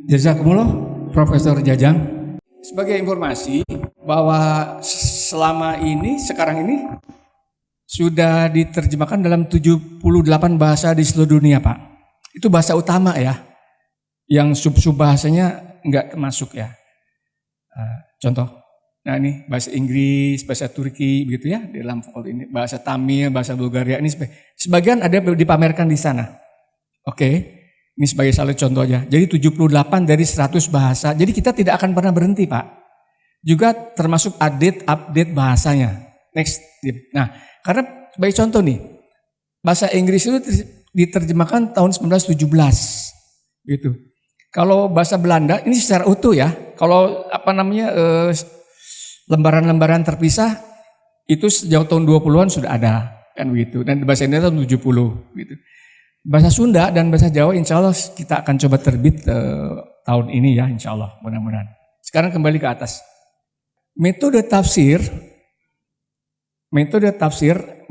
Jazakumullah, Profesor Jajang. Sebagai informasi bahwa selama ini, sekarang ini sudah diterjemahkan dalam 78 bahasa di seluruh dunia, Pak. Itu bahasa utama ya. Yang sub-sub bahasanya enggak masuk ya. Contoh, nah ini bahasa Inggris, bahasa Turki begitu ya, di dalam folder ini, bahasa Tamil, bahasa Bulgaria, ini sebagian ada dipamerkan di sana. Oke. Ini sebagai salah contoh aja. Jadi 78 dari 100 bahasa. Jadi kita tidak akan pernah berhenti, Pak. Juga termasuk update bahasanya. Next. Nah, karena sebagai contoh nih, bahasa Inggris itu diterjemahkan tahun 1917. Gitu. Kalau bahasa Belanda ini secara utuh ya. Kalau lembaran-lembaran terpisah itu sejak tahun 20-an sudah ada kan begitu. Dan bahasa Indonesia tahun 70 gitu. Bahasa Sunda dan bahasa Jawa insya Allah kita akan coba terbit tahun ini ya, insya Allah, mudah-mudahan. Sekarang kembali ke atas. Metode tafsir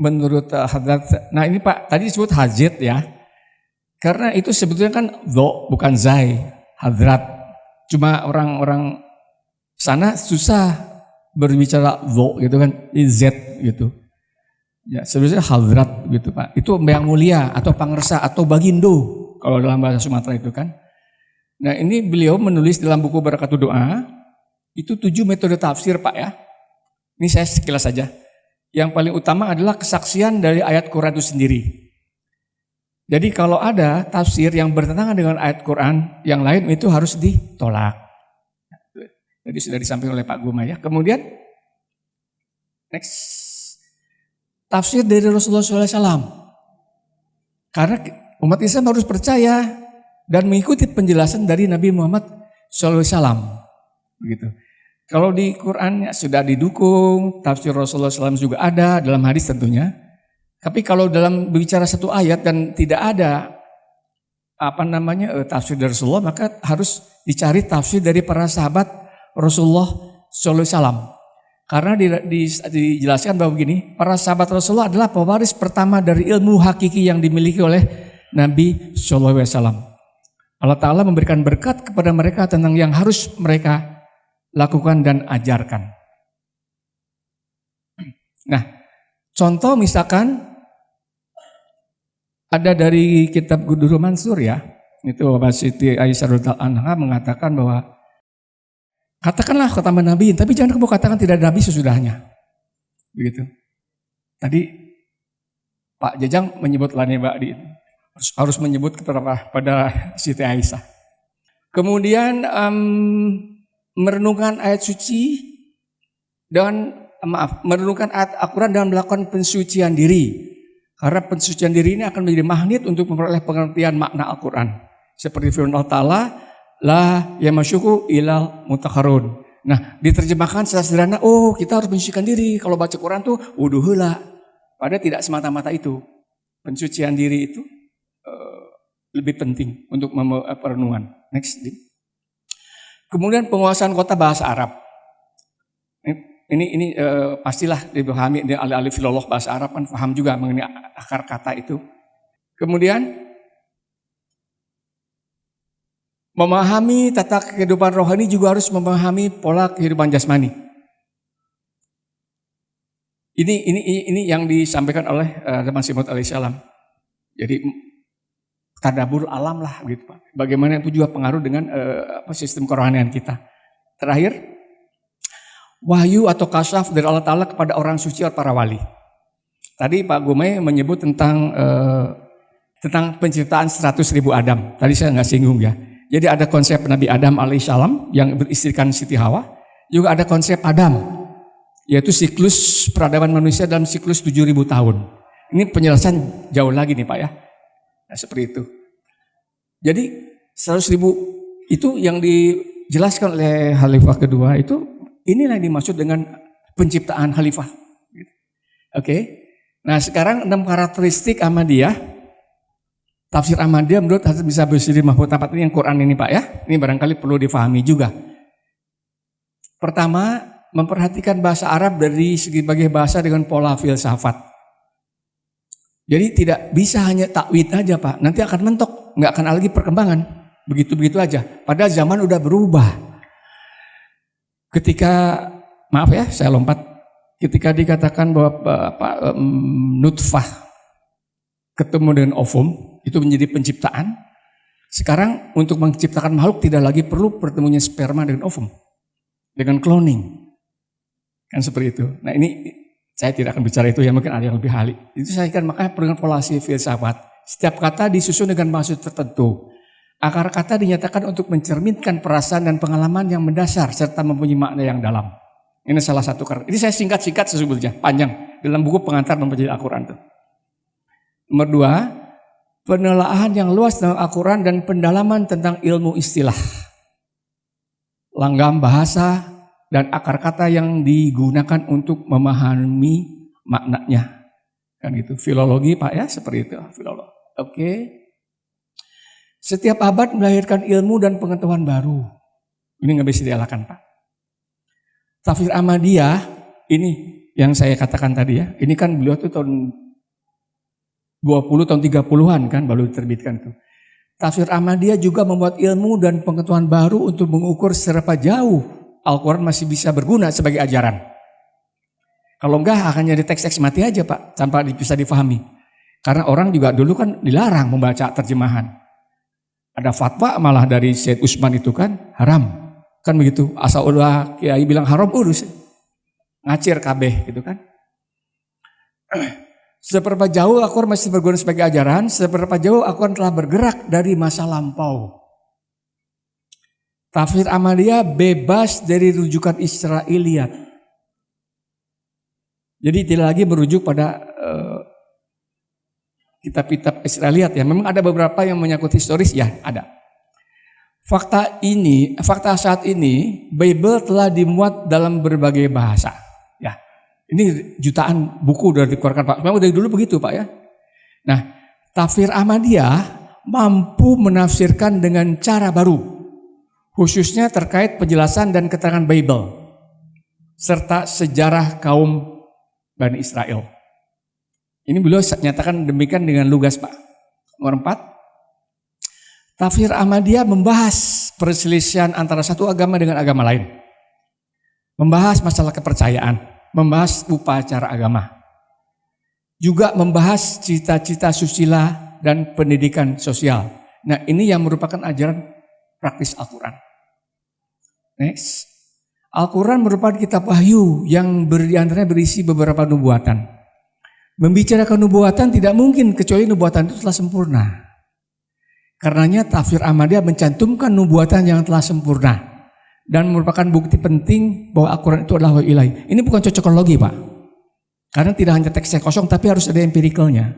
menurut Hadrat, nah ini Pak, tadi disebut Hazid ya. Karena itu sebetulnya kan dho, bukan zai, Hadrat. Cuma orang-orang sana susah berbicara dho gitu kan, z gitu. Ya, sebenarnya hadrat gitu Pak. Itu yang mulia atau pangersa atau bagindo kalau dalam bahasa Sumatera itu kan. Nah ini beliau menulis dalam buku Barakatul Doa itu 7 metode tafsir Pak ya. Ini saya sekilas saja. Yang paling utama adalah kesaksian dari ayat Quran itu sendiri. Jadi kalau ada tafsir yang bertentangan dengan ayat Quran, yang lain itu harus ditolak. Jadi sudah disampaikan oleh Pak Guma ya. Kemudian next. Tafsir dari Rasulullah SAW. Karena umat Islam harus percaya dan mengikuti penjelasan dari Nabi Muhammad SAW. Begitu. Kalau di Quran sudah didukung, tafsir Rasulullah SAW juga ada dalam hadis tentunya. Tapi kalau dalam berbicara satu ayat dan tidak ada tafsir dari Rasulullah, maka harus dicari tafsir dari para sahabat Rasulullah SAW. Karena dijelaskan bahwa begini, para sahabat Rasulullah adalah pewaris pertama dari ilmu hakiki yang dimiliki oleh Nabi SAW. Allah Ta'ala memberikan berkat kepada mereka tentang yang harus mereka lakukan dan ajarkan. Nah, contoh misalkan ada dari kitab Guduru Mansur ya, itu Bapak Siti Aisyah radhiyallahu anha mengatakan bahwa katakanlah kata Nabi, tapi jangan kamu katakan tidak ada Nabi sesudahnya. Begitu. Tadi Pak Jajang menyebut nih Mbak di harus menyebut pada Siti Aisyah. Kemudian merenungkan ayat suci dan merenungkan ayat Al-Quran dan melakukan pensucian diri. Karena pensucian diri ini akan menjadi magnet untuk memperoleh pengertian makna Al-Quran. Seperti firman Allah Ta'ala, la yamasyuku ilal mutakharun. Nah, diterjemahkan secara sederhana, oh kita harus mensucikan diri. Kalau baca Quran tuh wudu heula. Padahal tidak semata-mata itu. Pensucian diri itu lebih penting untuk perenungan. Next. Kemudian penguasaan kota bahasa Arab. Ini pastilah dipahami ahli filolog bahasa Arab kan paham juga mengenai akar kata itu. Kemudian memahami tata kehidupan rohani juga harus memahami pola kehidupan jasmani. Ini yang disampaikan oleh Nabi Muhammad alaihissalam. Jadi tadabbur alam lah gitu Pak. Bagaimana itu juga pengaruh dengan sistem kerohanian kita. Terakhir, wahyu atau kasyaf dari Allah Ta'ala kepada orang suci atau para wali. Tadi Pak Gumai menyebut tentang penciptaan 100.000 Adam. Tadi saya nggak singgung ya. Jadi ada konsep Nabi Adam alaihissalam yang beristrikan Siti Hawa. Juga ada konsep Adam, yaitu siklus peradaban manusia dalam siklus 7.000 tahun. Ini penjelasan jauh lagi nih Pak ya. Nah, seperti itu. Jadi 100.000 itu yang dijelaskan oleh Khalifah kedua itu, inilah yang dimaksud dengan penciptaan Khalifah. Oke. Nah sekarang 6 karakteristik Ahmadiyah. Tafsir Ahmadiyah menurut Hazrat bisa bersiri Mahfud Tapat ini yang Quran ini Pak ya. Ini barangkali perlu difahami juga. Pertama, memperhatikan bahasa Arab dari segi bagai bahasa dengan pola filsafat. Jadi tidak bisa hanya takwid aja Pak. Nanti akan mentok, nggak akan ada lagi perkembangan. begitu-begitu aja. Padahal zaman udah berubah. Ketika, maaf ya saya lompat, ketika dikatakan bahwa nutfah ketemu dengan ovum, itu menjadi penciptaan. Sekarang untuk menciptakan makhluk tidak lagi perlu pertemunya sperma dengan ovum, dengan cloning. Kan seperti itu. Nah ini saya tidak akan bicara itu ya, mungkin ada yang lebih ahli. Itu saya kan makanya dengan polasi filsafat. Setiap kata disusun dengan maksud tertentu. Akar kata dinyatakan untuk mencerminkan perasaan dan pengalaman yang mendasar serta mempunyai makna yang dalam. Ini salah satu karena. Ini saya singkat-singkat sesungguhnya, panjang dalam buku pengantar mempelajari Al-Quran itu. Nomor 2, penelaahan yang luas tentang Al-Quran dan pendalaman tentang ilmu istilah, langgam bahasa dan akar kata yang digunakan untuk memahami maknanya. Kan itu filologi Pak ya, seperti itu filologi. Oke. Setiap abad melahirkan ilmu dan pengetahuan baru. Ini nggak bisa dielakkan Pak. Tafsir Ahmadiyah ini yang saya katakan tadi ya. Ini kan beliau tuh tahun 20 tahun 30-an kan baru diterbitkan tuh. Tafsir Ahmadiyah juga membuat ilmu dan pengetahuan baru untuk mengukur seberapa jauh Al-Quran masih bisa berguna sebagai ajaran. Kalau enggak akan jadi teks-teks mati aja Pak, tanpa bisa difahami. Karena orang juga dulu kan dilarang membaca terjemahan. Ada fatwa malah dari Syed Usman itu kan haram. Kan begitu, asal udah kiai bilang haram urus. Ngacir kabeh gitu kan. Seberapa jauh Al-Quran masih berguna sebagai ajaran, seberapa jauh Al-Quran telah bergerak dari masa lampau. Tafsir Ahmadiyah bebas dari rujukan Israiliyat. Jadi tidak lagi merujuk pada kitab-kitab Israiliyat ya. Memang ada beberapa yang menyangkut historis ya, ada. Fakta saat ini Bible telah dimuat dalam berbagai bahasa. Ya. Ini jutaan buku sudah dikeluarkan Pak. Memang dari dulu begitu Pak ya. Nah, tafsir Ahmadiyah mampu menafsirkan dengan cara baru. Khususnya terkait penjelasan dan keterangan Bible serta sejarah kaum Bani Israel. Ini beliau nyatakan demikian dengan lugas Pak. Nomor 4, tafsir Ahmadiyah membahas perselisihan antara satu agama dengan agama lain. Membahas masalah kepercayaan, membahas upacara agama. Juga membahas cita-cita susila dan pendidikan sosial. Nah ini yang merupakan ajaran praktis Al-Quran. Next. Al-Quran merupakan kitab wahyu yang diantaranya berisi beberapa nubuatan. Membicarakan nubuatan tidak mungkin kecuali nubuatan itu telah sempurna. Karenanya tafsir Ahmadiyah mencantumkan nubuatan yang telah sempurna dan merupakan bukti penting bahwa Al-Quran itu adalah wahyu ilahi. Ini bukan cocokologi Pak. Karena tidak hanya teksnya kosong tapi harus ada empirikalnya.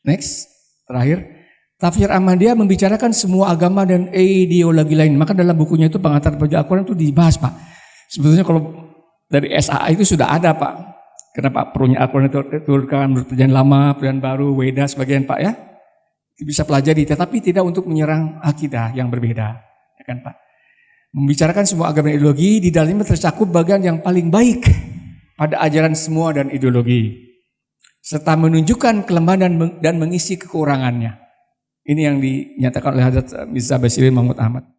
Next, terakhir. Tafsir Ahmadiyah membicarakan semua agama dan ideologi lain. Maka dalam bukunya itu pengantar pelajaran Al-Quran itu dibahas Pak. Sebetulnya kalau dari SAA itu sudah ada Pak. Kenapa perlunya Al-Quran itu diturunkan menurut perjanjian lama, perjanjian baru, Weda sebagian Pak ya. Bisa pelajari, tetapi tidak untuk menyerang akidah yang berbeda. Ya kan Pak. Membicarakan semua agama dan ideologi, di dalamnya tercakup bagian yang paling baik pada ajaran semua dan ideologi. Serta menunjukkan kelemahan dan mengisi kekurangannya. Ini yang dinyatakan oleh Hadrat Mirza Basiruddin Mahmud Ahmad.